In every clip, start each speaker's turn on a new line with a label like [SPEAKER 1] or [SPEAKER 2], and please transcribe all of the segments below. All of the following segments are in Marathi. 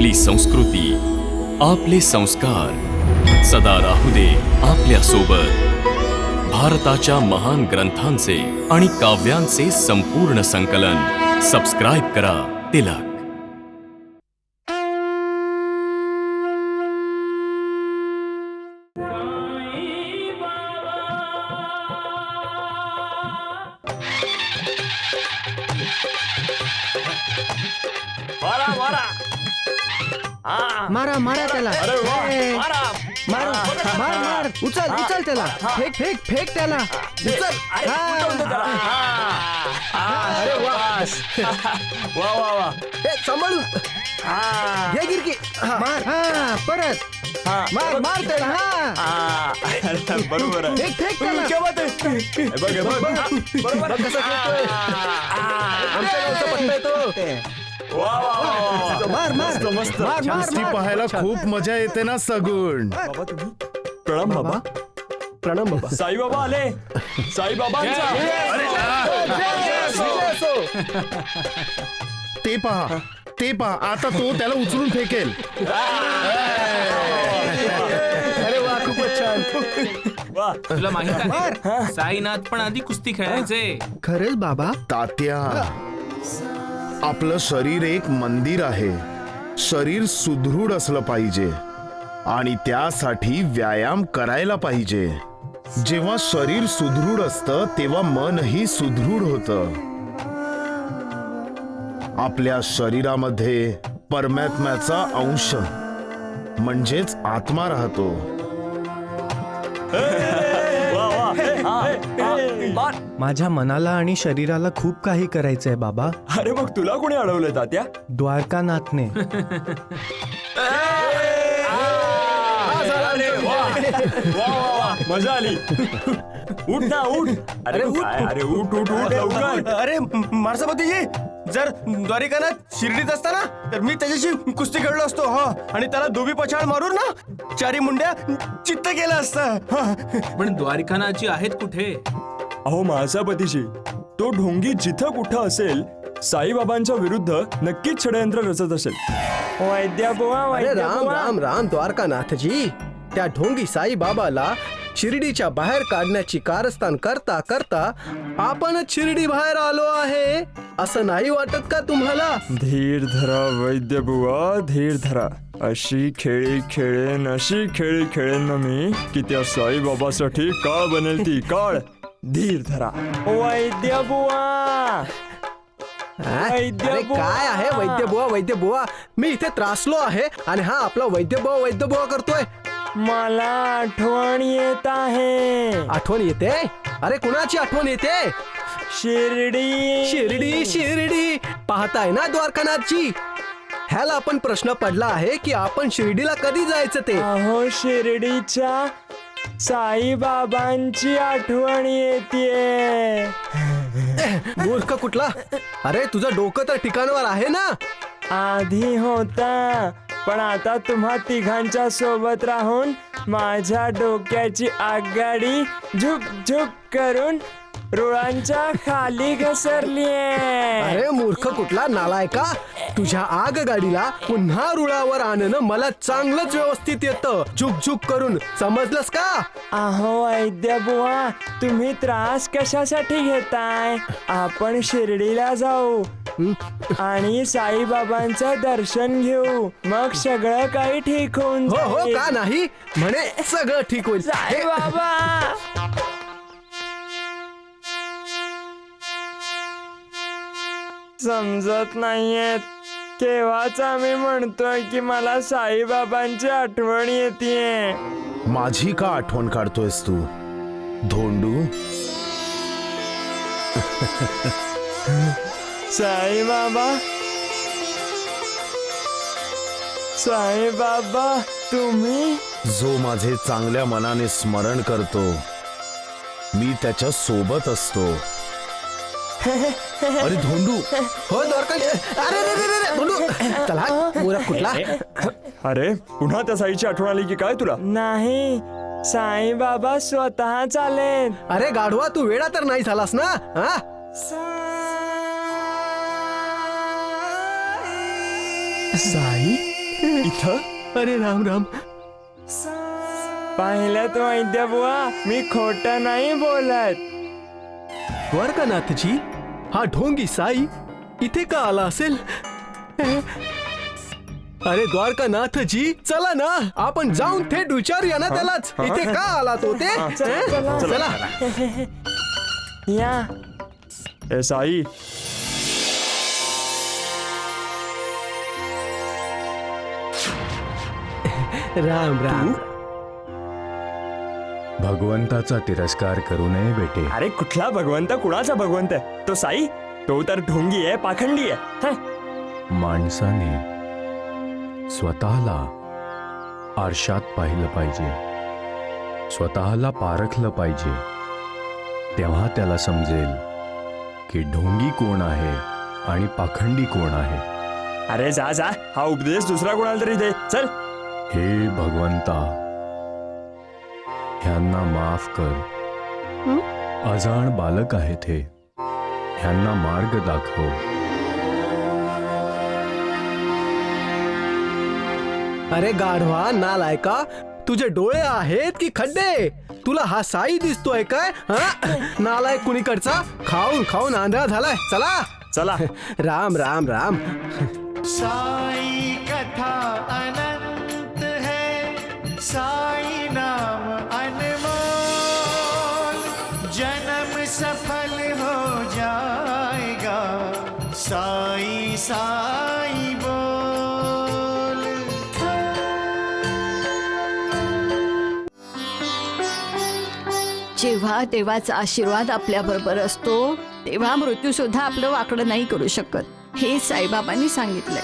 [SPEAKER 1] आपली संस्कृती, आपले संस्कार सदा राहू दे आपल्या सोबत. भारताच्या महान ग्रंथांचे आणि काव्यांचे संपूर्ण संकलन. सबस्क्राईब करा तिलक.
[SPEAKER 2] मारा मारा त्याला. मार मार मार. उचल उचल त्याला. फेक फेक फेक त्याला. उचल.
[SPEAKER 3] अरे वा वा वा वा.
[SPEAKER 2] सांभाळून घे गिरकी. मार. हा परत मार मार त्याला. हा
[SPEAKER 3] बरोबर आहे.
[SPEAKER 2] फेक फेक त्याला.
[SPEAKER 3] बरोबर
[SPEAKER 2] कसं खेळतोय. आमच्या गावचा पट्टा येतो. मार मार
[SPEAKER 3] मस्त
[SPEAKER 2] मार मार
[SPEAKER 4] कुस्ती पाहायला खूप मजा येते ना सगुण.
[SPEAKER 3] बाबा तुम्ही प्रणाम बाबा.
[SPEAKER 2] प्रणाम बाबा.
[SPEAKER 3] साई बाबा आले. साई बाबांचा
[SPEAKER 4] ते पहा ते पहा, आता तो त्याला उचलून फेकेल.
[SPEAKER 2] अरे वा खूपच छान.
[SPEAKER 3] वा.
[SPEAKER 5] तुला माहित आहे साईनाथ पण आधी कुस्ती खेळायचे.
[SPEAKER 2] खरंच बाबा.
[SPEAKER 4] तात्या, आपलं शरीर एक मंदिर आहे. शरीर सुदृढ असलं पाहिजे आणि त्यासाठी व्यायाम करायला पाहिजे. जेव्हा शरीर सुदृढ असतं तेव्हा मनही सुदृढ होतं. आपल्या शरीरामध्ये परमात्म्याचा अंश म्हणजेच आत्मा राहतो.
[SPEAKER 6] माझ्या मनाला आणि शरीराला खूप काही करायचंय बाबा.
[SPEAKER 3] अरे मग तुला कोणी अडवलं तात्या?
[SPEAKER 6] द्वारकानाथने.
[SPEAKER 3] मजा आली. उठ ना उठ. अरे उठ. अरे उठ उठ उठ लवकर.
[SPEAKER 7] अरे मारसापतीजी, जर द्वारिकानाथ शिर्डीत असताना तर मी त्याच्याशी कुस्ती खेळलो असतो. आणि त्याला दोबी पछाड मारून ना चारी मुंड्या चित्त केलं असतं.
[SPEAKER 5] पण द्वारिकानाथजी आहेत कुठे?
[SPEAKER 3] अहो माळसापतीजी, तो ढोंगी जिथं कुठं असेल साईबाबांच्या विरुद्ध नक्कीच षडयंत्र रचत असेल. वैद्यबुवा
[SPEAKER 2] अरे राम राम राम द्वारकानाथजी. त्या ढोंगी साई बाबाला शिर्डीच्या बाहेर काढण्याची कारस्थान करता करता आपणच शिर्डी बाहेर आलो आहे, असं नाही वाटत का तुम्हाला?
[SPEAKER 3] धीर धरा वैद्यबुवा, धीर धरा. अशी खेळी खेळेन, अशी खेळी खेळेन ना मी की त्या साईबाबासाठी काळ बनेल ती काळ. धीर धरा वैद्यबुवा.
[SPEAKER 2] अरे काय आहे वैद्यबुवा वैद्यबुवा. मी इथे त्रासलो आहे आणि हा आपला वैद्यबुवा वैद्यबुवा करतोय.
[SPEAKER 3] मला आठवण येत आहे.
[SPEAKER 2] आठवण येते? अरे कुणाची आठवण येते?
[SPEAKER 3] शिर्डी
[SPEAKER 2] शिर्डी शिर्डी. पाहताय ना द्वारकानाथजी, ह्याला आपण प्रश्न पडला आहे की आपण शिर्डीला कधी जायचं ते.
[SPEAKER 3] अहो शिर्डीच्या साईबाबांची आठवण येते.
[SPEAKER 2] मूर्ख कुठला. अरे तुझं डोकं तर ठिकाणावर आहे ना.
[SPEAKER 3] आधी होता, पण आता तुम्हा तिघांच्या सोबत राहून माझ्या डोक्याची आगगाडी झुक झुक करून रुळांच्या खाली घसरली.
[SPEAKER 2] अरे मूर्ख कुठला नालायका. तुझ्या आगगाडीला पुन्हा रुळावर आणणं मला चांगलंच व्यवस्थित येतं, झुक झुक करून. समजलंस का?
[SPEAKER 3] अहो वैद्यबुवा, तुम्ही त्रास कशासाठी घेताय? आपण शिर्डीला जाऊ आणि साईबाबांचं दर्शन घेऊ, मग सगळं काही ठीक होऊन
[SPEAKER 2] हो हो
[SPEAKER 3] जाईल.
[SPEAKER 2] का नाही म्हणे सगळं ठीक होईल.
[SPEAKER 3] साईबाबा. समजत नाहीये केव्हाच आम्ही म्हणतोय की मला साईबाबांची आठवण येते.
[SPEAKER 4] माझी का आठवण काढतोयस तू धोंडू?
[SPEAKER 3] साईबाबा, साईबाबा तुम्ही?
[SPEAKER 4] जो माझे चांगल्या मनाने स्मरण करतो मी त्याच्या सोबत असतो. अरे धोंडू.
[SPEAKER 2] हो द्वारकानाथ. अरे रे रे रे धोंडू. चला मूर्ख कुठला.
[SPEAKER 3] अरे पुन्हा त्या साईची आठवण आली की काय तुला? नाही, साईबाबा स्वतः चालेत.
[SPEAKER 2] अरे गाढवा, तू वेडा तर नाही झालास ना? हा
[SPEAKER 3] साई इथं
[SPEAKER 2] अरे राम राम.
[SPEAKER 3] पाहिलं तो वैद्य बुवा, मी खोटं नाही बोलत.
[SPEAKER 2] द्वारकानाथजी, हा ढोंगी साई इथे का आला असेल? अरे द्वारकानाथजी, चला ना, आपण जाऊन थेट विचारूया ना त्यालाच, इथे का आला तो ते. चला.
[SPEAKER 3] या ए साई,
[SPEAKER 2] राम राम.
[SPEAKER 6] भगवंताचा तिरस्कार करू नये बेटे.
[SPEAKER 3] अरे कुठला भगवंत, कुणाचा भगवंत आहे तो? साई, तो तर ढोंगी आहे, पाखंडी आहे. हं?
[SPEAKER 6] माणसाने स्वतःला आरशात पाहिलं पाहिजे, स्वतःला पारखलं पाहिजे. तेव्हा त्याला समजेल की ढोंगी कोण आहे आणि पाखंडी कोण आहे.
[SPEAKER 3] अरे जा जा, हा उपदेश दुसरा कोणाला तरी दे. चल.
[SPEAKER 6] हे भगवंता, ह्यांना माफ कर. अजाण बालक आहेत हे, ह्यांना मार्ग दाखव.
[SPEAKER 2] अरे गाढवा नालायका, तुझे डोळे आहेत की खड्डे? तुला हा साई दिसतोय काय? नालायक कुणीकडचा, खाऊन खाऊन आंधळा झालाय. चला
[SPEAKER 3] चला.
[SPEAKER 2] राम राम राम.
[SPEAKER 8] साई कथा अनंत है, साई नाम अनमोल, जन्म सफल हो जाएगा, साई साई बोल.
[SPEAKER 9] जेव्हा देवाचा आशीर्वाद आपल्या बरोबर असतो तेव्हा मृत्यू सुद्धा आपलं वाकडं नाही करू शकत, हे साईबाबांनी सांगितलंय.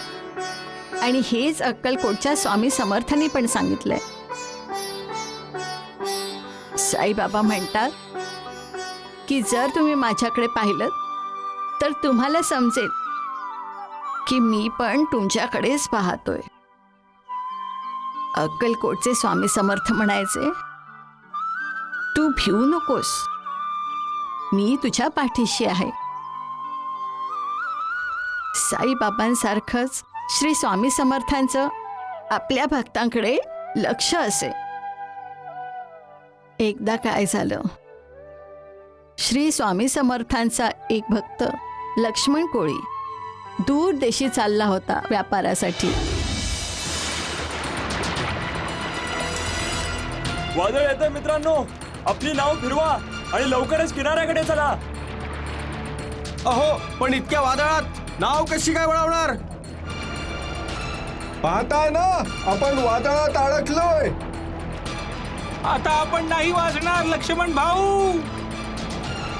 [SPEAKER 9] आणि हेच अक्कलकोटच्या स्वामी समर्थांनी पण सांगितलंय. साईबाबा म्हणतात की जर तुम्ही माझ्याकडे पाहिलं तर तुम्हाला समजेल की मी पण तुमच्याकडेच पाहतोय. अक्कलकोटचे स्वामी समर्थ म्हणायचे, तू भिवू नकोस, मी तुझ्या पाठीशी आहे. साईबाबांसारखंच श्री स्वामी समर्थांचं आपल्या भक्तांकडे लक्ष असे. एकदा काय झालं, श्री स्वामी समर्थांचा एक भक्त लक्ष्मण कोळी दूर देशी चालला होता व्यापारासाठी.
[SPEAKER 3] वादळ येतं मित्रांनो, आपली नाव फिरवा आणि लवकरच किनाऱ्याकडे चला.
[SPEAKER 7] अहो, पण इतक्या वादळात नाव कशी काय वळवणार?
[SPEAKER 2] पाहताय ना, आपण वादळात अडकलोय.
[SPEAKER 5] आता आपण नाही वाचणार लक्ष्मण भाऊ.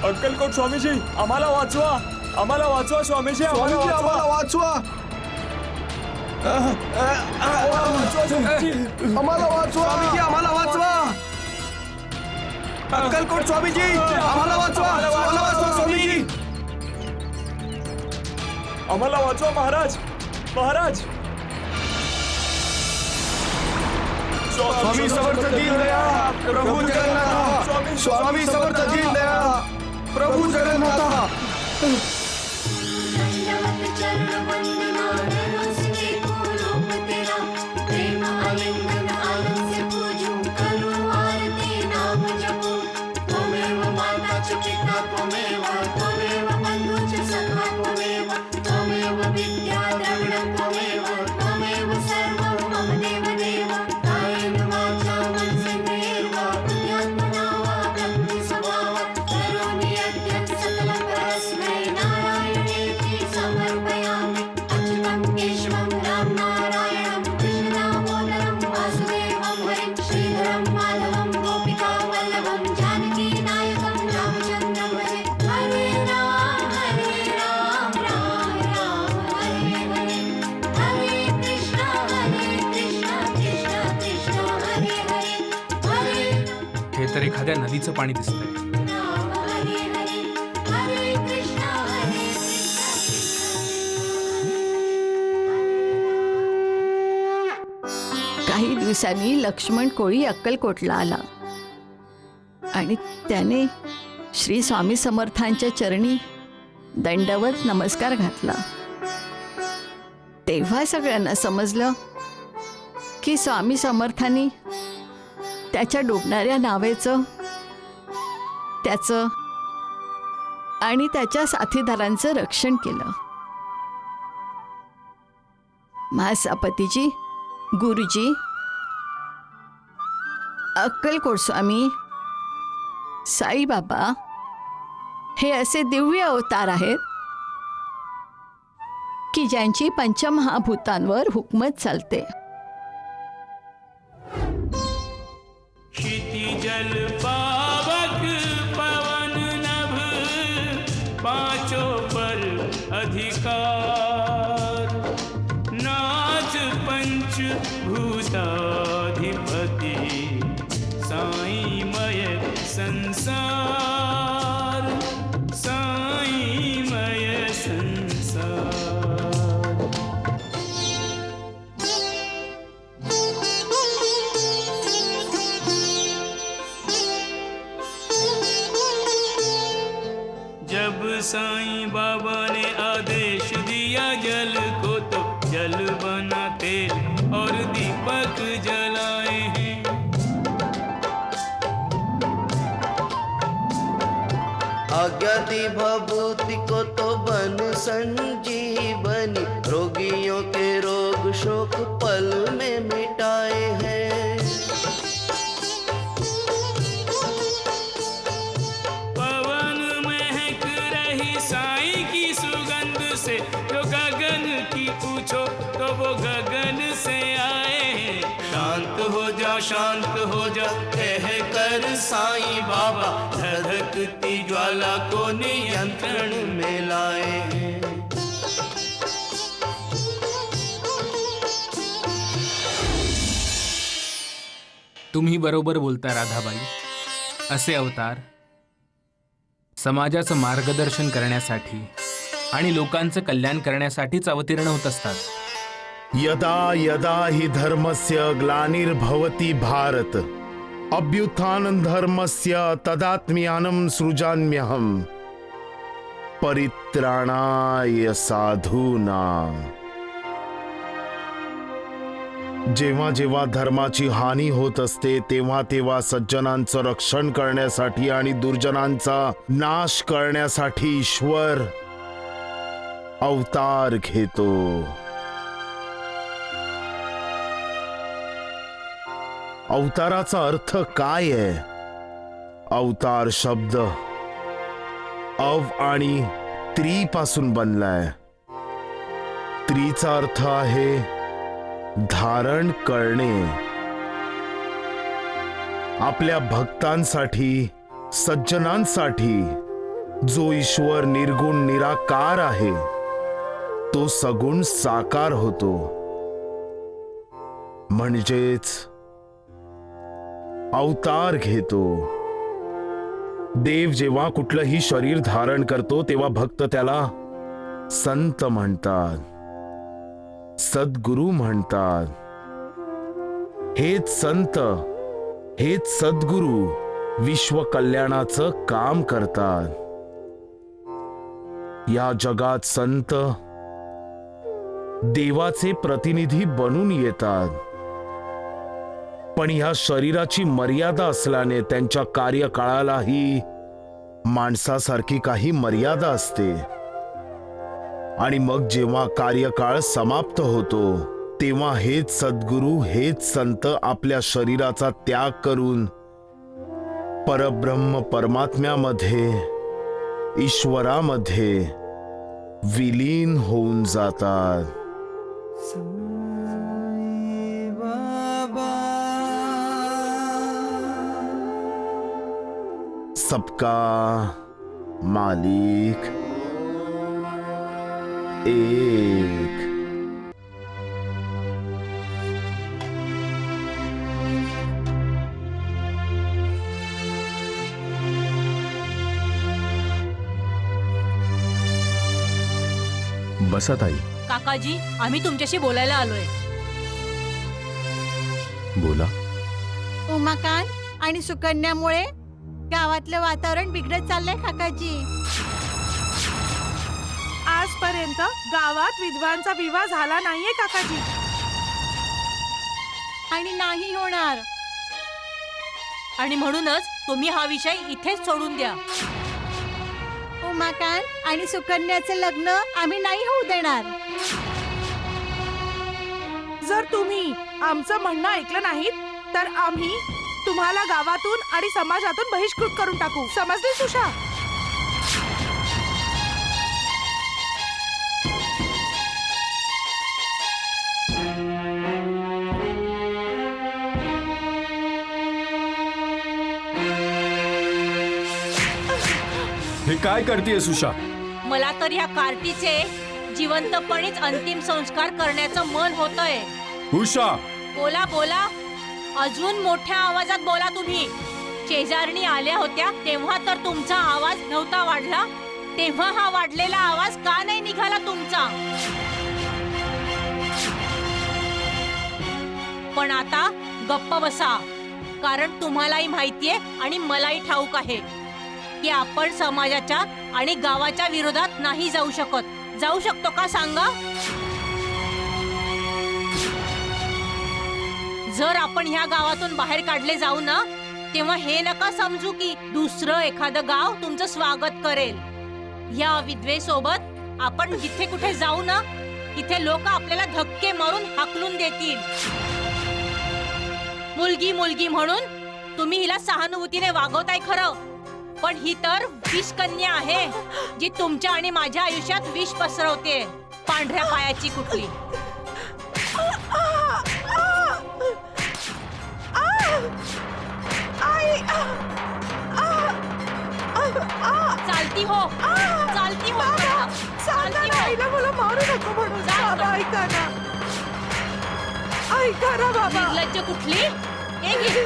[SPEAKER 3] अक्कलकोट स्वामीजी, आम्हाला वाचवा, आम्हाला वाचवा स्वामीजी, आम्हाला वाचवा.
[SPEAKER 2] वाचवा, आम्हाला वाचवा.
[SPEAKER 7] स्वामीजी आम्हाला वाचवा. अक्कलकोट स्वामीजी आम्हाला वाचवा. आम्हाला वाचवा स्वामीजी.
[SPEAKER 3] आम्हाला वाचवा महाराज, महाराज.
[SPEAKER 7] स्वामी समर्थ दीनदया प्रभू जगन्नाथ. स्वामी समर्थ दीनदया प्रभू जगन्नाथ.
[SPEAKER 10] दंडवत चरण वंदना नमस्ते पूलोक तेरा, प्रेम आलिंगन आनंद से पूजूं, करूं आरती नाम जपूं. त्वमेव माता च पिता त्वमेव, त्वमेव बंधु च सखा त्वमेव, त्वमेव विद्या द्रविणं त्वमेव, त्वमेव सर्वं मम देव देव. कायेन वाचा मनसेन्द्रियैर्वा बुद्ध्यात्मना वा प्रकृति स्वभावात् करोमि यद्यत् सकलं परस्मै नारायणेति समर्पयामि. अच्युतं केशवं राम नारायणं कृष्णदामोदरं वासुदेवं हरिं श्रीधरं माधवं गोपिका वल्लभं जानकी नायकं रामचन्द्रं भजे. हरे राम राम राम हरे हरे, हरे कृष्ण कृष्ण कृष्ण हरे हरे, हरे
[SPEAKER 5] हे तर एखाद्या नदीचं पाणी दिसतंय.
[SPEAKER 10] राम हरे हरे, हरे कृष्ण
[SPEAKER 9] काही दिवसांनी लक्ष्मण कोळी अक्कलकोटला आला आणि त्याने श्री स्वामी समर्थांच्या चरणी दंडवत नमस्कार घातला. तेव्हा सगळ्यांना समजलं की स्वामी समर्थांनी त्याच्या डुबणाऱ्या नावेचं, त्याचं आणि त्याच्या साथीदारांचं रक्षण केलं. महासापतीजी, गुरुजी, अक्कलकोट स्वामी, साईबाबा हे असे दिव्य अवतार आहेत की ज्यांची पंचमहाभूतांवर हुकमत चालते.
[SPEAKER 5] क्षितिजल पावक पवन नभ पांचों पर अधिकार, नाथ पंच भूताधिपति साईमय संसार, साईमय संसार. जब साईं बाबा ने आदेश दिया जल को, तो जल बना तेल और दीपक जलाए हैं.
[SPEAKER 8] आज्ञा दी भभूति को तो बन संजीवनी, रोगियों के रोग शोक पल में मिटाए हैं.
[SPEAKER 5] पवन महक रही साईं की सुगंध से, जो गगन की पूछो तो वो गगन से आए हैं. शांत हो जा कह कर साईं बाबा, धधकती ज्वाला को नियंत्रण में लाए हैं.
[SPEAKER 11] तुम्ही बरोबर बोलता राधाबाई. असे अवतार समाजाचं मार्गदर्शन करण्यासाठी आणि लोकांचं कल्याण करण्यासाठीच अवतीर्ण होत असतात.
[SPEAKER 4] यदा यदा हि धर्मस्य ग्लानिर्भवति भारत, अभ्युत्थानं धर्मस्य तदात्म्यानं सृजाम्यहम्, परित्राणाय साधूनां. जेव्हा जेव्हा धर्माची हानी होत असते, तेव्हा तेव्हा सज्जनांचं रक्षण करण्यासाठी आणि दुर्जनांचा नाश करण्यासाठी ईश्वर अवतार घेतो. अवताराचा अर्थ काय आहे? अवतार शब्द अव आणि त्री पासून बनलाय. त्रीचा अर्थ आहे धारण करणे. आपल्या भक्तांसाठी, सज्जनांसाठी जो ईश्वर निर्गुण निराकार आहे, तो सगुण साकार होतो. म्हणजेच अवतार घेतो. देव जेव्हा कुठलंही शरीर धारण करतो, तेव्हा भक्त त्याला संत म्हणतात, सद्गुरु म्हणतात. हेच संत, हेच सद्गुरु विश्व कल्याणाचं काम करतात. या जगात संत देवाचे प्रतिनिधी बनून येतात, पण ह्या शरीराची मर्यादा असल्याने त्यांच्या कार्यकाळालाही माणसासारखी काही मर्यादा असते. आणि मग जेव्हा कार्यकाळ समाप्त होतो, तेव्हा हेच सद्गुरु, हेच संत आपल्या शरीराचा त्याग करून परब्रह्म परमात्म्यामध्ये, ईश्वरामध्ये विलीन होऊन जातात. सबका मालिक एक.
[SPEAKER 6] बसा ताई.
[SPEAKER 10] काकाजी, आम्ही तुमच्याशी बोलायला आलोय.
[SPEAKER 6] बोला.
[SPEAKER 9] उमाकांत आणि सुकन्यामुळे गावातलं वातावरण बिघडत चाललंय काकाजी.
[SPEAKER 10] आजपर्यंत गावात विधवांचा विवाह झाला नाहीये काकाजी. आणि नाही होणार. आणि म्हणूनच तुम्ही हा विषय इथेच सोडून द्या.
[SPEAKER 9] उमाकांत आणि सुकन्याचे लग्न आम्ही नाही होऊ देणार.
[SPEAKER 12] जर तुम्ही आमचं म्हणणं ऐकलं नाहीत तर आम्ही तुम्हाला गावातून आणि समाजातून बहिष्कृत करून टाकू. समजली सुषा?
[SPEAKER 6] हे काय करतेय सुषा?
[SPEAKER 10] मला तर ह्या कार्टीचे जिवंतपणीच अंतिम संस्कार करण्याचं मन होतंय.
[SPEAKER 6] उषा,
[SPEAKER 10] बोला बोला, अजून मोठ्या आवाजात बोला तुम्ही. शेजारणी आल्या होत्या तेव्हा तर तुमचा आवाज नव्हता वाढला, तेव्हा हा वाढलेला आवाज का नाही निघाला तुमचा? पण आता गप्प बसा, कारण तुम्हालाही माहितीये आणि मलाही ठाऊक आहे की आपण समाजाच्या आणि गावाच्या विरोधात नाही जाऊ शकत. जाऊ शकतो का सांगा? जर आपण ह्या गावातून बाहेर काढले जाऊ ना, तेव्हा हे नका समजू की दुसरं एखादं गाव तुमचं स्वागत करेल. या विधवेसोबत आपण जिथे कुठे जाऊ ना, तिथे लोक आपल्याला धक्के मारून हाकलून देतील. मुलगी मुलगी म्हणून तुम्ही हिला सहानुभूतीने वागवताय खरं, पण ही तर विषकन्या आहे जी तुमच्या आणि माझ्या आयुष्यात विष पसरवते. पांढऱ्या पायाची कुठली. चालती हो, चालती हो, चालती हो.
[SPEAKER 12] आईला मला मारू नको म्हणून.
[SPEAKER 10] जा.
[SPEAKER 12] बाबा ऐका ना, ऐका ना बाबा.
[SPEAKER 10] निर्लज्ज कुठली. हे घे.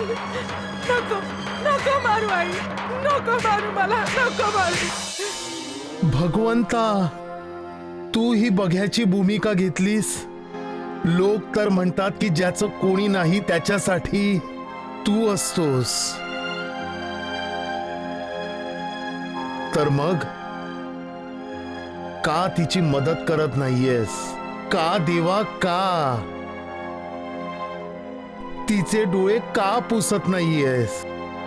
[SPEAKER 12] नको नको मारू आई, नको मारू मला, नको मारू.
[SPEAKER 4] भगवंता, तू ही बघ्याची भूमिका घेतलीस. लोक तर म्हणतात की ज्याचं कोणी नाही त्याच्यासाठी तू असतोस. तर मग का तिची मदत करत नाहीयेस? का देवा, का तिचे डोळे का पुसत नाहीयेस?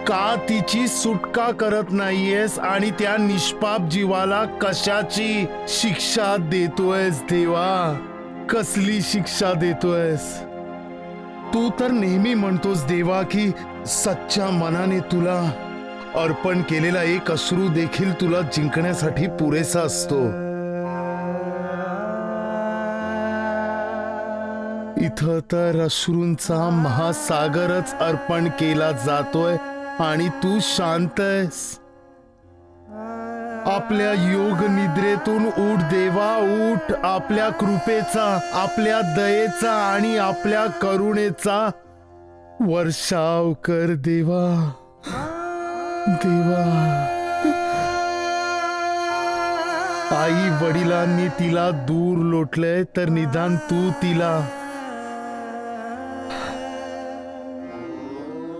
[SPEAKER 4] का तिची सुटका करत नाहीयेस आणि त्या निष्पाप जीवाला कशाची शिक्षा देतोयस देवा? कसली शिक्षा देतोयस? तू तर नेहमी म्हणतोस देवा की सच्च्या मनाने तुला अर्पण केलेला एक अश्रू देखील तुला जिंकण्यासाठी पुरेसा असतो. इथं तर अश्रूंचा महासागरच अर्पण केला जातोय आणि तू शांत आहेस. आपल्या योग निद्रेतून उठ देवा, उठ. आपल्या कृपेचा, आपल्या दयेचा आणि आपल्या करुणेचा वर्षाव कर देवा, देवा. आई वडिलांनी तिला दूर लोटलंय तर निदान तू तिला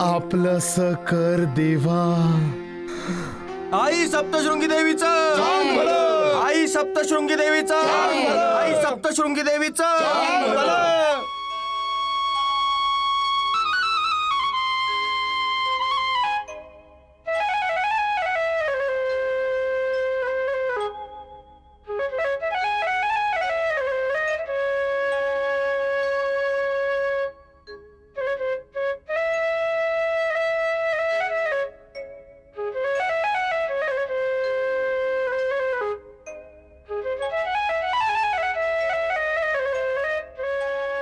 [SPEAKER 4] आपलंस कर देवा.
[SPEAKER 7] आई सप्तशृंगी देवीचं, आई सप्तशृंगी देवीचं, आई सप्तशृंगी देवीचं.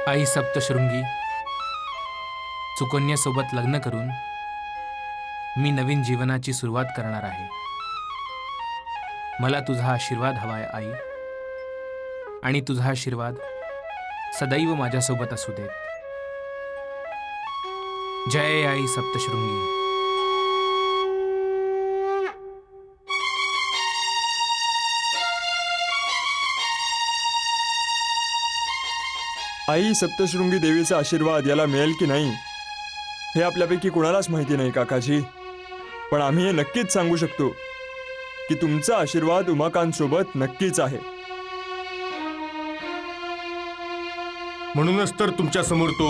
[SPEAKER 11] आई सप्तशृंगी, सुकन्यासोबत लग्न करून मी नवीन जीवनाची सुरुवात करणार आहे. मला तुझा आशीर्वाद हवाय आई, आणि तुझा आशीर्वाद सदैव माझ्यासोबत असू देत. जय आई सप्तशृंगी.
[SPEAKER 3] आई सप्तशृंगी देवीचा आशीर्वाद याला मिळेल की नाही हे आपल्यापैकी कुणालाच माहिती नाही काकाजी. पण आम्ही हे नक्कीच सांगू शकतो की तुमचा आशीर्वाद उमाकांत सोबत नक्कीच आहे.
[SPEAKER 7] म्हणूनच तर तुमच्या समोर तो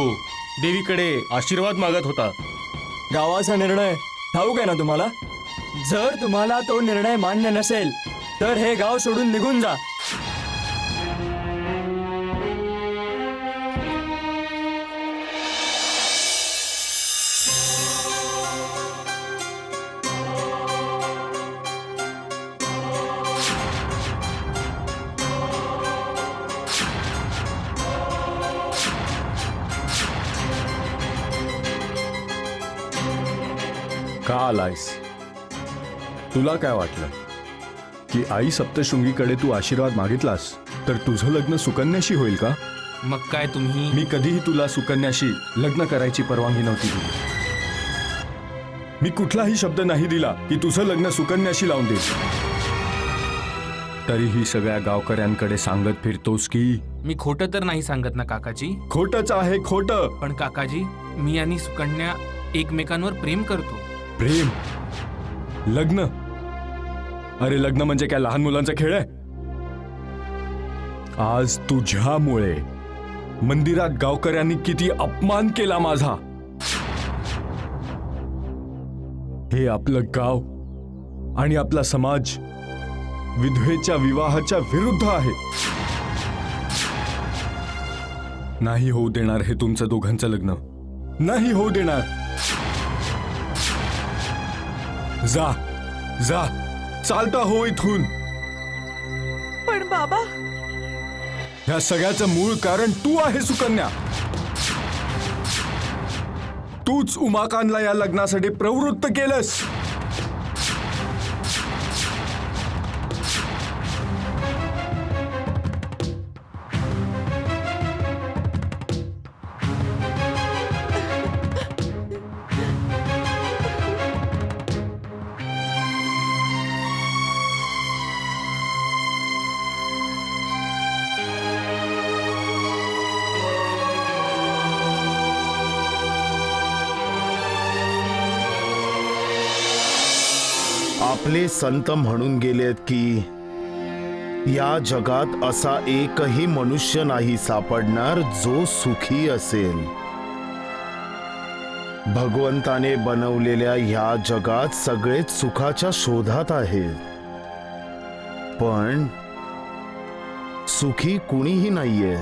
[SPEAKER 7] देवीकडे आशीर्वाद मागत होता.
[SPEAKER 3] गावाचा निर्णय ठाऊक आहे ना तुम्हाला? जर तुम्हाला तो निर्णय मान्य नसेल तर हे गाव सोडून निघून जा.
[SPEAKER 6] का आलायस? तुला काय वाटलं की आई सप्तशृंगीकडे तू आशीर्वाद मागितलास तर तुझं लग्न सुकन्याशी होईल का?
[SPEAKER 11] मग काय तुम्ही?
[SPEAKER 6] मी कधीही तुला सुकन्याशी लग्न करायची परवानगी नव्हती दिली. मी कुठलाही शब्द नाही दिला की तुझं लग्न सुकन्याशी लावून देईल. तरीही सगळ्या गावकऱ्यांकडे सांगत फिरतोस की
[SPEAKER 11] मी खोटं तर नाही सांगत ना काकाजी?
[SPEAKER 6] खोटच आहे, खोटं.
[SPEAKER 11] पण काकाजी, मी आणि सुकन्या एकमेकांवर प्रेम करतो.
[SPEAKER 6] प्रेम? लग्न? अरे लग्न म्हणजे काय लहान मुलांचा खेळ आहे? आज तुझ्यामुळे मंदिरात गावकऱ्यांनी किती अपमान केला माझा. हे आपलं गाव आणि आपला समाज विधवेच्या विवाहाच्या विरुद्ध आहे. नाही होऊ देणार हे तुमचं दोघांचं लग्न. नाही होऊ देणार. जा जा, चालता हो इथून.
[SPEAKER 12] पण बाबा,
[SPEAKER 6] ह्या सगळ्याचं मूळ कारण तू आहे सुकन्या. तूच उमाकांतला या लग्नासाठी प्रवृत्त केलंस.
[SPEAKER 4] आपले संत म्हणून गेलेत की या जगात असा एकही मनुष्य नाही सापडणार जो सुखी असेल. भगवंताने बनवलेल्या ह्या जगात सगळेच सुखाच्या शोधात आहेत, पण सुखी कुणीही नाहीये.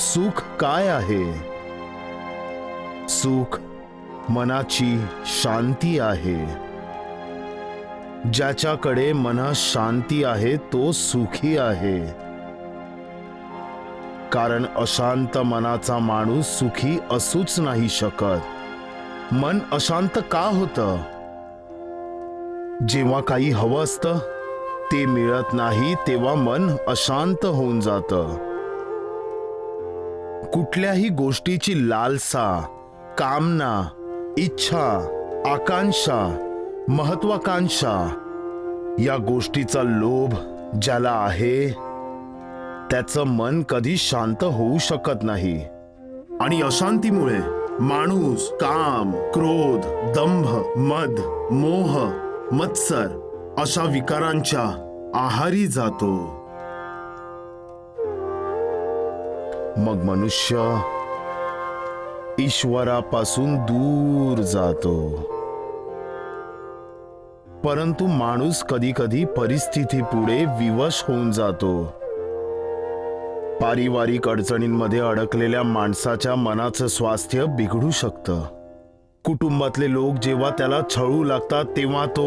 [SPEAKER 4] सुख काय आहे? सुख मनाची शांती आहे. ज्याच्याकडे मनात शांती आहे तो सुखी आहे. कारण अशांत मनाचा माणूस सुखी असूच नाही शकत. मन अशांत का होतं? जेव्हा काही हवं असतं ते मिळत नाही तेव्हा मन अशांत होऊन जातं. कुठल्याही गोष्टीची लालसा, कामना, इच्छा, आकांक्षा, महत्वाकांक्षा या गोष्टीचा लोभ ज्याला आहे त्याचं मन कधी शांत होऊ शकत नाही. आणि अशांतीमुळे माणूस काम, क्रोध, दंभ, मद, मोह, मत्सर अशा विकारांच्या आहारी जातो. मग मनुष्य ईश्वरापासून दूर जातो. परंतु माणूस कधी कधी परिस्थितीपुढे विवश होऊन जातो. पारिवारिक अडचणींमध्ये अडकलेल्या माणसाच्या मनाचं स्वास्थ्य बिघडू शकतं. कुटुंबातले लोक जेव्हा त्याला छळू लागतात तेव्हा तो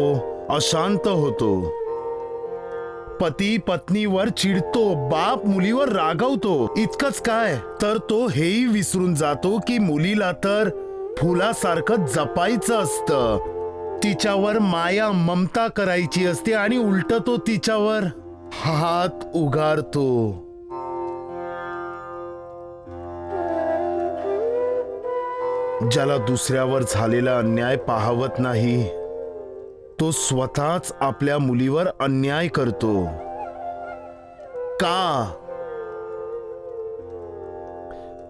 [SPEAKER 4] अशांत होतो. पती पत्नीवर चिडतो, बाप मुलीवर रागावतो. इतकंच काय तर तो हेही विसरून जातो की मुलीला तर फुलासारखं जपायचं असतं, तिच्यावर माया ममता करायची असते आणि उलट तो तिच्यावर हात उगारतो. ज्याला दुसऱ्यावर झालेला अन्याय पाहवत नाही तो स्वतःच आपल्या मुलीवर अन्याय करतो. का?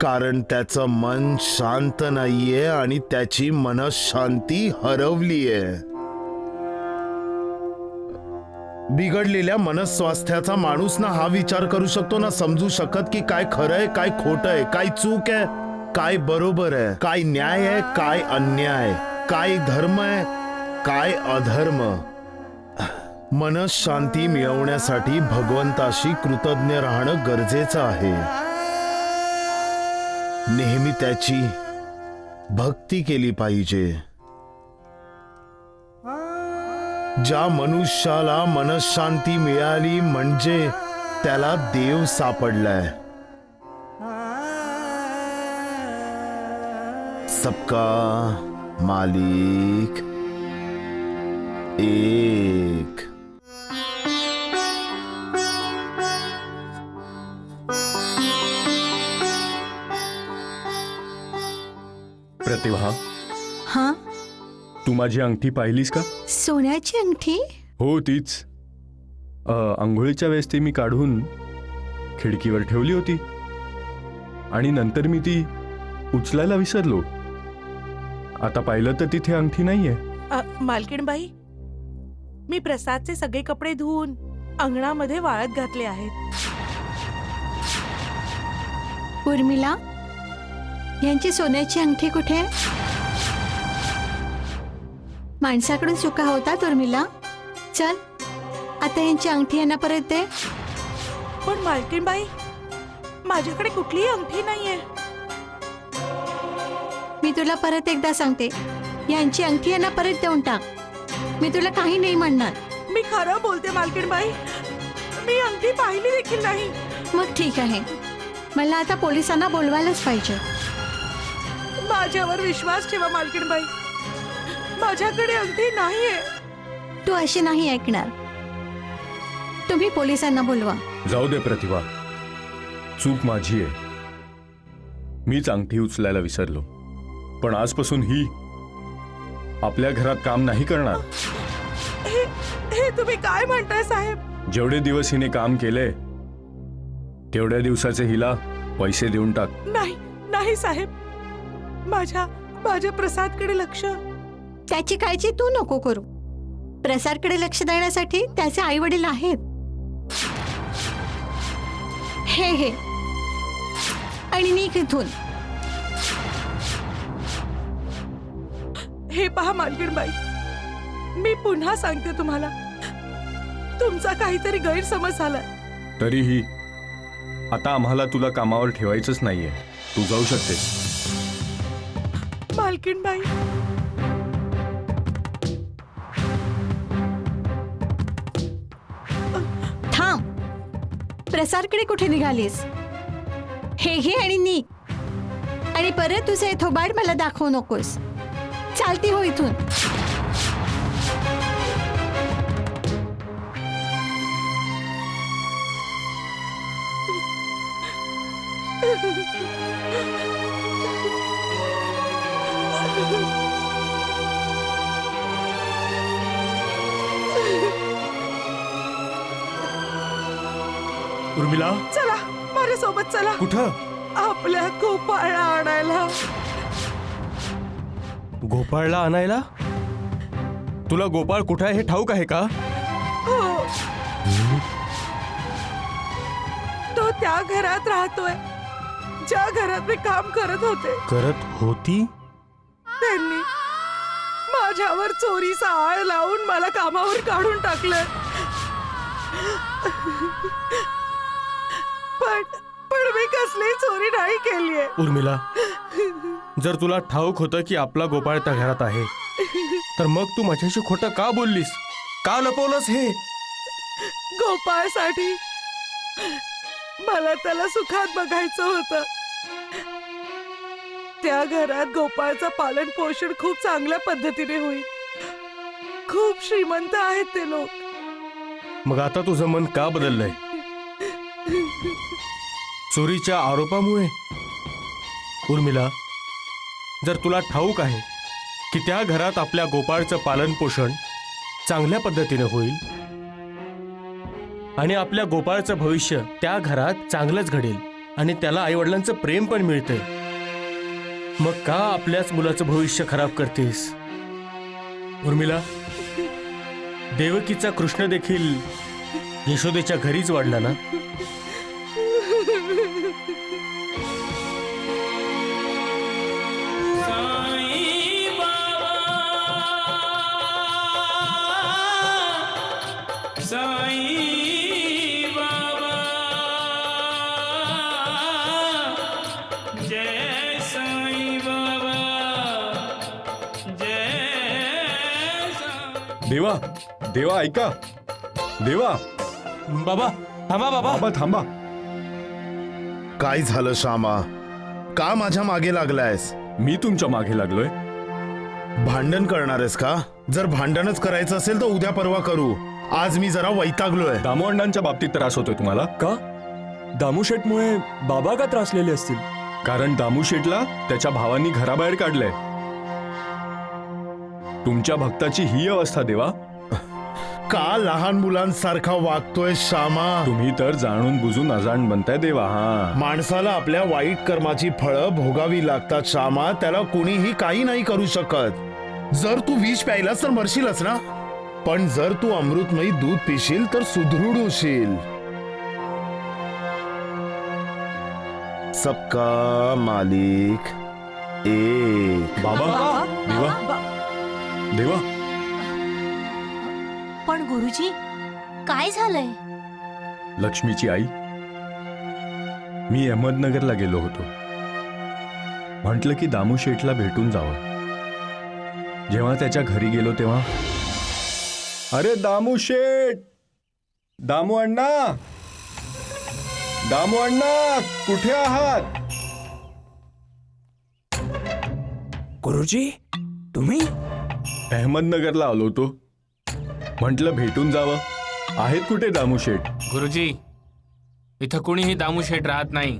[SPEAKER 4] कारण त्याचं मन शांत नाहीये आणि त्याची मनशांती हरवलीये. बिघडलेल्या मनस्वास्थ्याचा माणूस ना हा विचार करू शकतो ना समजू शकत की काय खरंय काय खोटंय काय चूक आहे काय बरोबर आहे काय न्याय आहे काय अन्याय काय धर्म आहे काय अधर्म. मनशांती मिळवण्यासाठी भगवंताशी कृतज्ञ राहणं गरजेचं आहे. नेहमी त्याची भक्ती केली पाहिजे. ज्या मनुष्याला मनशांती मिळाली म्हणजे त्याला देव सापडलाय. सबका मालिक एक.
[SPEAKER 6] प्रतिभा,
[SPEAKER 9] हा,
[SPEAKER 6] तू माझी अंगठी पाहिलीस का?
[SPEAKER 9] सोन्याची अंगठी?
[SPEAKER 6] हो तीच. आंघोळीच्या वेळेस ती मी काढून खिडकीवर ठेवली होती आणि नंतर मी ती उचलायला विसरलो. आता पाहिलं तर तिथे अंगठी नाहीये.
[SPEAKER 12] मालकीणबाई, मी प्रसादचे सगळे कपडे धुवून अंगणामध्ये वाळत घातले आहेत.
[SPEAKER 9] उर्मिला, यांची सोन्याची अंगठी कुठे? माणसाकडून चुका होतात उर्मिला. चल आता यांची अंगठी यांना परत दे.
[SPEAKER 12] पण मालकीणबाई, माझ्याकडे कुठलीही अंगठी नाहीये.
[SPEAKER 9] मी तुला परत एकदा सांगते, यांची अंगठी यांना परत देऊन टाक. मी तुला काही नाही म्हणणार.
[SPEAKER 12] मी खरं बोलते मालकीणबाई, मी अंगठी पाहिली देखील नाही.
[SPEAKER 9] मग ठीक आहे, मला आता पोलिसांना बोलवायलाच पाहिजे.
[SPEAKER 12] माझ्यावर विश्वास ठेवा मालकीणबाई, माझ्याकडे अंगठी नाहीये.
[SPEAKER 9] तू अशी नाही ऐकणार. तुम्ही पोलिसांना बोलवा.
[SPEAKER 6] जाऊ दे प्रतिभा, चूक माझी आहे. मीच अंगठी उचलायला विसरलो. पण आजपासून ही आपल्या घरात काम नाही करणार.
[SPEAKER 12] हे तुम्ही काय म्हणताय साहेब?
[SPEAKER 6] जेवढे दिवस हिने काम केले तेवढ्या दिवसाचे हिला पैसे देऊन टाक.
[SPEAKER 12] नाही नाही साहेब, माझ्या प्रसादकडे लक्ष.
[SPEAKER 9] त्याची काळजी तू नको करू. प्रसादकडे लक्ष देण्यासाठी त्याचे आई वडील आहेत. हे आणि निघ इथून.
[SPEAKER 12] हे पहा मालकीणबाई, मी पुन्हा सांगते तुम्हाला, तुमचा काहीतरी गैरसमज झाला.
[SPEAKER 6] तरीही आता आम्हाला तुला कामावर ठेवायचंच नाहीये. तू जाऊ शकतेस.
[SPEAKER 12] मालकीणबाई,
[SPEAKER 9] थांब. प्रसादकडे कुठे निघालीस? हे घे आणि निघ. आणि परत तुझे थोबाड मला दाखवू नकोस. चालती हो इथून.
[SPEAKER 7] उर्मिला,
[SPEAKER 12] चला माझ्यासोबत चला.
[SPEAKER 7] कुठं?
[SPEAKER 12] आपल्या गोपाळला आणायला.
[SPEAKER 7] गोपाळला आणायला? तुला गोपाळ कुठे आहे हे ठाऊक आहे का?
[SPEAKER 12] हो, तो त्या घरात राहतोय ज्या घरात मी काम करत होते.
[SPEAKER 7] करत होती?
[SPEAKER 12] त्यांनी माझ्यावर चोरीचा आळ लावून मला कामावर काढून टाकलं. पण मी कसली चोरी नाही केलीये.
[SPEAKER 7] उर्मिला, जर तुला ठाऊक होतं की आपला गोपाळ त्या घरात आहे तर मग तू माझ्याशी खोटं का बोललीस? का लपवलंस हे?
[SPEAKER 12] गोपाळसाठी मला त्याला सुखात बघायचं होतं. त्या घरात गोपाळचं पालन पोषण खूप चांगल्या पद्धतीने होईल. खूप श्रीमंत आहेत ते लोक.
[SPEAKER 7] मग आता तुझं मन का बदललंय? चोरीच्या आरोपामुळे? उर्मिला, जर तुला ठाऊक आहे की त्या घरात आपल्या गोपाळचं पालन पोषण चांगल्या पद्धतीने होईल आणि आपल्या गोपाळचं भविष्य त्या घरात चांगलंच घडेल आणि त्याला आईवडिलांचं प्रेम पण मिळतंय, मग का आपल्याच मुलाचं भविष्य खराब करतेस? उर्मिला, देवकीचा कृष्ण देखील यशोदेच्या घरीच वाढला ना?
[SPEAKER 5] साईं बाबा, साईं बाबा, जय साईं बाबा, जय साईं.
[SPEAKER 6] देवा देवा ऐका. देवा
[SPEAKER 7] बाबा थांबा बाबा.
[SPEAKER 6] बाबा थांबा.
[SPEAKER 4] काय झालं श्यामा? का माझ्या मागे लागलायस?
[SPEAKER 6] मी तुमच्या मागे लागलोय.
[SPEAKER 4] भांडण करणारेस का? जर भांडणच करायचं असेल तर उद्या परवा करू. आज मी जरा वैतागलोय.
[SPEAKER 6] दामू अण्णांच्या बाबतीत त्रास होतोय तुम्हाला का?
[SPEAKER 3] दामू शेठमुळे बाबा का त्रासलेले असतील?
[SPEAKER 6] कारण दामू शेठला त्याच्या भावांनी घराबाहेर काढलंय. तुमच्या भक्ताची ही अवस्था देवा.
[SPEAKER 4] का लहान मुलांसारखा वागतोय श्यामा?
[SPEAKER 6] तुम्ही तर जाणून बुजून अजाण बनताय देवा. हा
[SPEAKER 4] माणसाला आपल्या वाईट कर्माची फळं भोगावी लागतात श्यामा. त्याला कुणीही काही नाही करू शकत. जर तू विष प्यायलास तर मरशीलच ना, पण जर तू अमृतमयी दूध पिशील तर सुदृढ होशील. सबका मालिक एक.
[SPEAKER 6] बाबा देवा देवा.
[SPEAKER 10] पण गुरुजी काय झालंय?
[SPEAKER 6] लक्ष्मीची आई, मी अहमदनगरला गेलो होतो. म्हटलं की दामू शेठला भेटून जावं. जेव्हा त्याच्या घरी गेलो तेव्हा, अरे दामू शेठ, दामू अण्णा, दामू अण्णा कुठे आहात?
[SPEAKER 3] गुरुजी तुम्ही?
[SPEAKER 6] अहमदनगरला आलो होतो. म्हटलं भेटून जावं. आहेत कुठे दामू शेठ?
[SPEAKER 11] गुरुजी, इथं कुणीही दामू शेठ राहत नाही.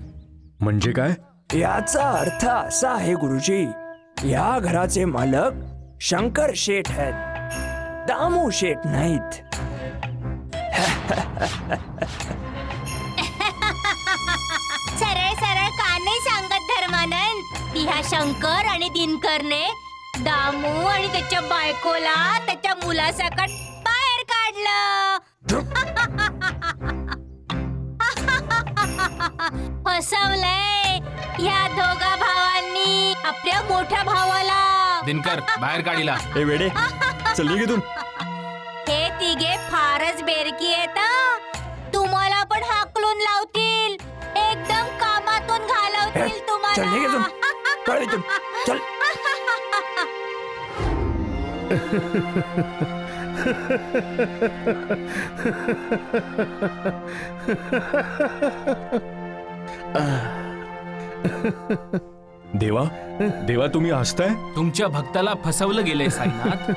[SPEAKER 6] म्हणजे काय?
[SPEAKER 3] याचा अर्थ असा आहे गुरुजी, या घराचे मालक शंकर शेठ आहेत, दामू शेठ नाहीत.
[SPEAKER 10] सरळ सरळ का नाही सांगत धर्मानंद? की ह्या शंकर आणि दिनकरने दामू आणि त्याच्या बायकोला त्याच्या मुलासकट बाहेर काढलं. फसवलंय ह्या दोघा भावांनी आपल्या मोठ्या भावाला.
[SPEAKER 11] दिनकर बाहेर काढीला.
[SPEAKER 3] ए वेडे, चल निघ.
[SPEAKER 10] हे तिघे फारच बेरकी आहेत. तुम्हाला पण हाकलून लावतील, एकदम कामातून घालवतील तुम्हाला.
[SPEAKER 3] चल.
[SPEAKER 6] देवा देवा तुम्ही हसताय?
[SPEAKER 11] तुमच्या भक्ताला फसवलं गेलंय साईनाथ.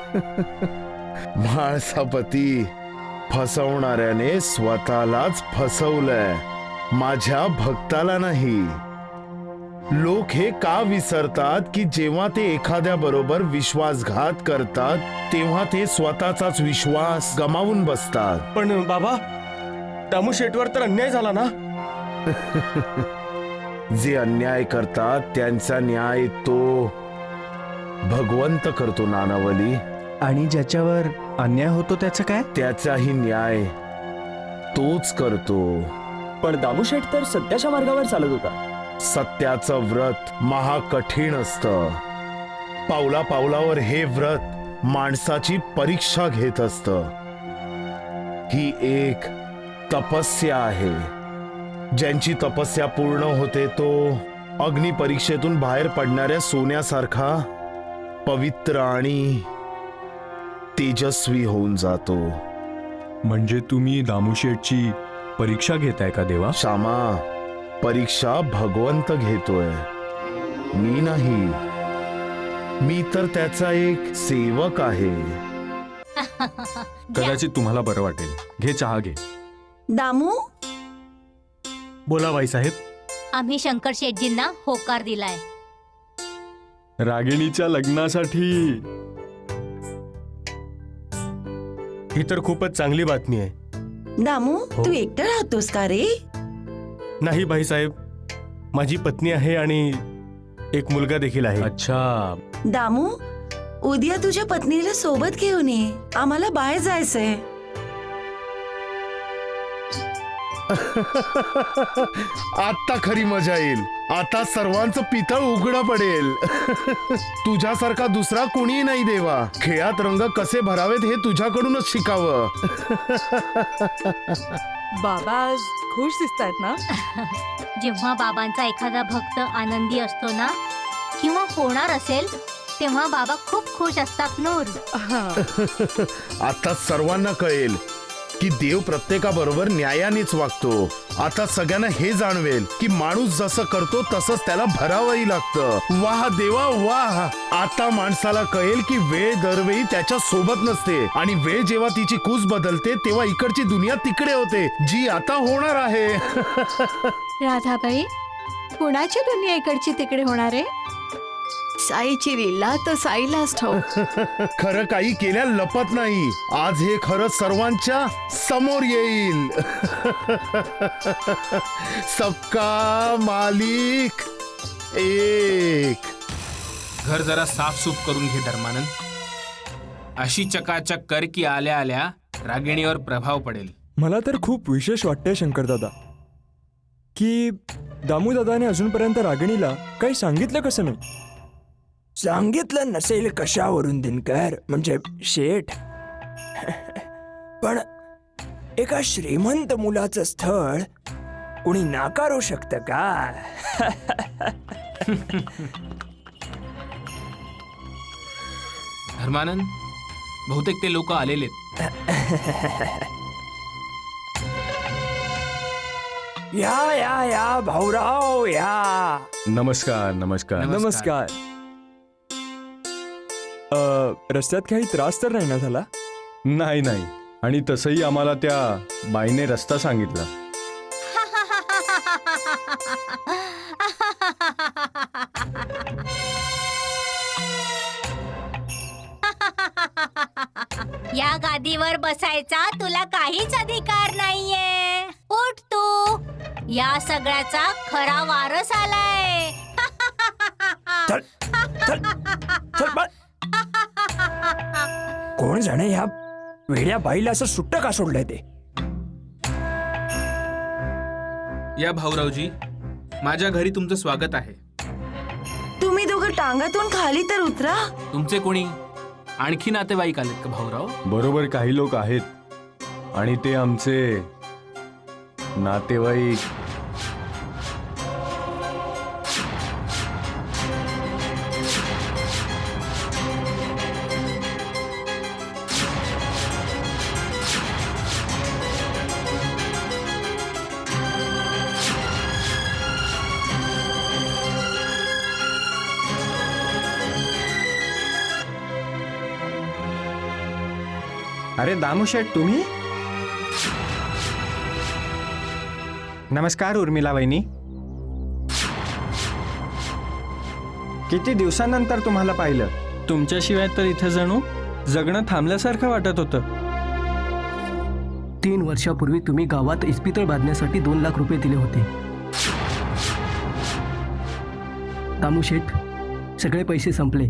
[SPEAKER 4] म्हाळसापती, फसवणाऱ्याने स्वतःलाच फसवलंय, माझ्या भक्ताला नाही. लोक हे का विसरतात की जेव्हा ते एखाद्या बरोबर विश्वासघात करतात तेव्हा ते स्वतःचाच विश्वास गमावून बसतात.
[SPEAKER 7] पण बाबा, दामू शेठवर तर अन्याय झाला ना?
[SPEAKER 4] जे अन्याय करतात त्यांचा न्याय तो भगवंत करतो नानावली.
[SPEAKER 3] आणि ज्याच्यावर अन्याय होतो त्याचं काय?
[SPEAKER 4] त्याचाही न्याय तोच करतो.
[SPEAKER 3] पण दामू शेठ तर सत्याच्या मार्गावर चालत होता.
[SPEAKER 4] सत्याचं व्रत महाकठीण असतं. पावला पावलावर हे व्रत माणसाची परीक्षा घेत असतं. ही एक तपस्या आहे. ज्यांची तपस्या पूर्ण होते तो अग्नी परीक्षेतून बाहेर पडणाऱ्या सोन्यासारखा पवित्र आणि तेजस्वी होऊन जातो.
[SPEAKER 6] म्हणजे तुम्ही दामू शेठची परीक्षा घेताय का देवा?
[SPEAKER 4] श्यामा, परीक्षा भगवंत घेतोय, मी नाही. मी तर त्याचा एक सेवक आहे.
[SPEAKER 6] कदाचित तुम्हाला बरं वाटेल. घे चहा घे.
[SPEAKER 12] दामू,
[SPEAKER 7] बोला बाईसाहेब.
[SPEAKER 10] आम्ही शंकर शेठजींना होकार दिलाय.
[SPEAKER 6] रागिणीच्या लग्नासाठी.
[SPEAKER 7] ही तर खूपच चांगली बातमी आहे.
[SPEAKER 12] दामू तू एकटा राहतोस का रे?
[SPEAKER 7] नाही बाईसाहेब, माझी पत्नी आहे आणि एक मुलगा देखील आहे.
[SPEAKER 6] अच्छा.
[SPEAKER 12] दामू, उद्या तुझ्या पत्नीला सोबत घेऊन ये, आम्हाला बाहेर जायचंय.
[SPEAKER 4] आता खरी मजा येईल. आता सर्वांचं पितळ उघडं पडेल. तुझ्यासारखा दुसरा कोणीही नाही देवा. खेळात रंग कसे भरावेत हे तुझ्याकडूनच शिकावं.
[SPEAKER 12] बाबा आज खुश दिसतायत ना?
[SPEAKER 10] जेव्हा बाबांचा एखादा भक्त आनंदी असतो ना किंवा होणार असेल तेव्हा बाबा खूप खुश असतात नूर.
[SPEAKER 4] आता सर्वांना कळेल की देव प्रत्येकाबरोबर न्यायानेच वागतो. आता सगळ्यांना हे जाणवेल की माणूस जसं करतो तसंच त्याला भरावंही लागतं. वाह देवा वाह. आता माणसाला कळेल की वेळ दरवेळी त्याच्या सोबत नसते आणि वेळ जेव्हा तिची कूस बदलते तेव्हा इकडची दुनिया तिकडे होते जी आता होणार आहे.
[SPEAKER 9] राधाबाई, कुणाची दुनिया इकडची तिकडे होणार आहे? साईची लीला तर साईलाच ठाऊक.
[SPEAKER 4] खरं काही केल्या लपत नाही. आज हे खरं सर्वांच्या समोर येईल. सबका मालिक एक.
[SPEAKER 11] घर जरा साफसूफ करून घे धर्मानंद. अशी चकाचक कर की आल्या आल्या रागिणीवर प्रभाव पडेल.
[SPEAKER 3] मला तर खूप विशेष वाटतंय शंकरदादा की दामूदादाने अजूनपर्यंत रागिणीला काही सांगितलं कसं नाही.
[SPEAKER 13] सांगितलं नसेल कशावरून दिनकर, म्हणजे शेठ. पण एका श्रीमंत मुलाचं स्थळ कोणी नाकारू शकतं का?
[SPEAKER 11] धर्मानंद, बहुतेक ते लोक आलेले.
[SPEAKER 13] या या या भाऊराव या.
[SPEAKER 6] नमस्कार नमस्कार.
[SPEAKER 3] नमस्कार. रस्त्यात काही त्रास तर नाही ना झाला?
[SPEAKER 6] नाही नाही, आणि तसंही आम्हाला त्या बाईने रस्ता सांगितला.
[SPEAKER 10] या गादीवर बसायचा तुला काहीच अधिकार नाहीये. उठ तू. या सगळ्याचा खरा वारस आलाय.
[SPEAKER 13] चल चल चल बा. कोण जाणे ह्या वेड्या बाईला असं सुट्ट का सोडलंय ते?
[SPEAKER 11] या भाऊरावजी, माझ्या घरी तुमचं स्वागत आहे.
[SPEAKER 12] तुम्ही दोघं टांगातून खाली तर उतरा.
[SPEAKER 11] तुमचे कोणी आणखी नातेवाईक आलेत का भाऊराव?
[SPEAKER 6] बरोबर, काही लोक आहेत आणि ते आमचे नातेवाईक.
[SPEAKER 13] अरे दामूशेठ, तुम्ही? नमस्कार उर्मिला वहिनी. किती दिवसानंतर तुम्हाला पाहिलं.
[SPEAKER 7] तुमच्याशिवाय तर इथे जणू जगणं थांबल्यासारखं वाटत होतं.
[SPEAKER 14] 3 वर्षापूर्वी तुम्ही गावात इस्पितळ बांधण्यासाठी 2 लाख रुपये दिले होते. दामूशेठ, सगळे पैसे संपले,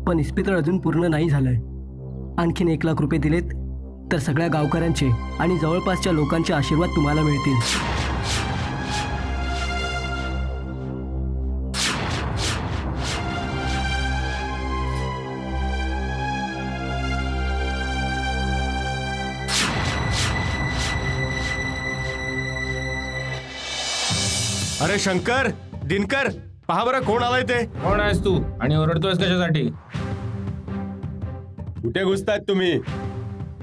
[SPEAKER 14] पण इस्पितळ अजून पूर्ण नाही झालंय. आणखीन 1 लाख रुपये दिलेत तर सगळ्या गावकऱ्यांचे आणि जवळपासच्या लोकांचे आशीर्वाद तुम्हाला मिळतील.
[SPEAKER 7] अरे शंकर, दिनकर, पहा बरं कोण आलाय ते.
[SPEAKER 11] कोण आहेस तू आणि ओरडतोयस कशासाठी?
[SPEAKER 7] कुठे घुसतायत तुम्ही?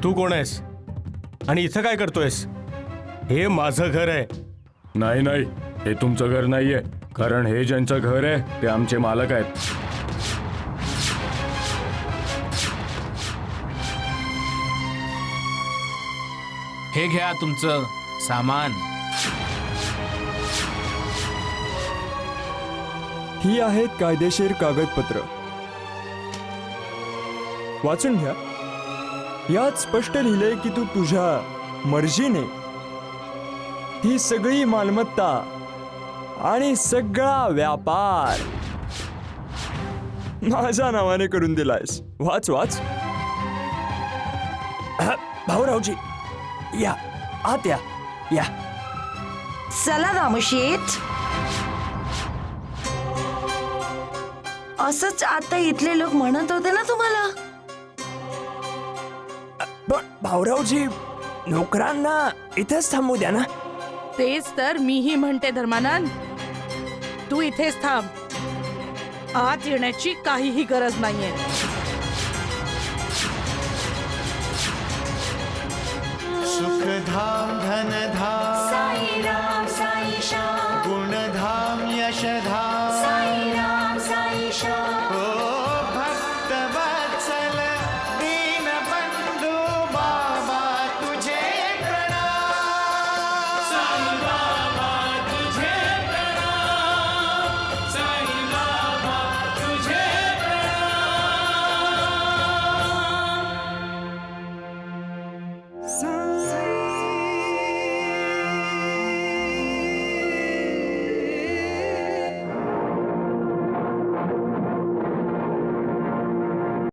[SPEAKER 7] तू कोण आहेस आणि इथं काय करतोयस? हे माझं घर आहे.
[SPEAKER 6] नाही नाही, हे तुमचं घर नाहीये, कारण हे ज्यांचं घर आहे ते आमचे मालक आहेत.
[SPEAKER 11] हे घ्या तुमचं सामान.
[SPEAKER 3] ही आहेत कायदेशीर कागदपत्र, वाचून घ्या. यात स्पष्ट लिहिलंय की तू तुझ्या मर्जीने ही सगळी मालमत्ता आणि सगळा व्यापार माझ्या नावाने करून दिलायस. वाच वाच.
[SPEAKER 13] भाऊरावजी, या आत या. या
[SPEAKER 15] चला रामशेठ. असंच आता इथले लोक म्हणत होते ना तुम्हाला.
[SPEAKER 13] पण भाऊरावजी, नोकरांना इथंच थांबू द्या ना.
[SPEAKER 12] तेच तर मीही म्हणते धर्मानंद, तू इथेच थांब. आत येण्याची काहीही गरज नाहीये.
[SPEAKER 16] सुखधाम धनधाम साईराम साईशा गुणधाम यशधाम